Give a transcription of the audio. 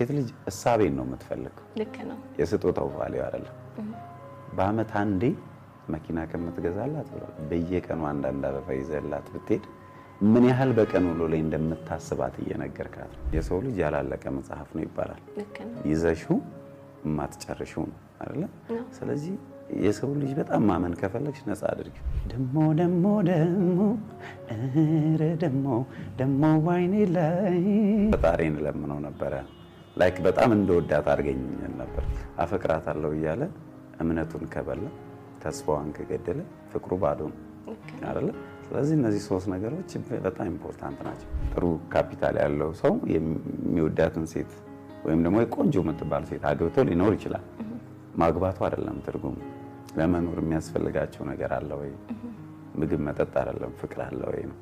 ሴት ልጅ እሳቤን ነው የምትፈልገው ልክ ነው የስጦታው ቫልዩ አይደለም በአመት አንዴ መኪና ከምትገዛላት በየቀኑ አንዳንድ አበባ ይዘላት ብትሄድ ምን ያህል በቀን ውሎ ላይ እንደምታስባት እየነገርካት የሰው ልጅ ያላለቀ መጽሐፍ ነው ይባላል ልክ ነው ይዘሽው ማትጨርሽው ነው አይደለ ስለዚህ የሰው ልጅ በጣም ማመን ከፈለግሽ ነፃ አድርጊ ደሞ ዋይኔ ላይ ፈጣሪን ለምነው ነበር ላይክ በጣም እንደወዳት አድርገኝ ነበር አፈቅራታለሁ እያለ እምነቱን ከበላ ተስፋዋን ከገደለ ፍቅሩ ባዶ ነው አይደለ ስለዚህ እነዚህ ሶስት ነገሮች በጣም ኢምፖርታንት ናቸው ጥሩ ካፒታል ያለው ሰው የሚወዳትን ሴት ወይም ደግሞ ቆንጆ የምትባል ሴት አግብቶ ሊኖር ይችላል ማግባቱ አይደለም ትርጉም ለመኖር የሚያስፈልጋቸው ነገር አለ ወይ ምግብ መጠጥ አይደለም ፍቅር አለ ወይ ነው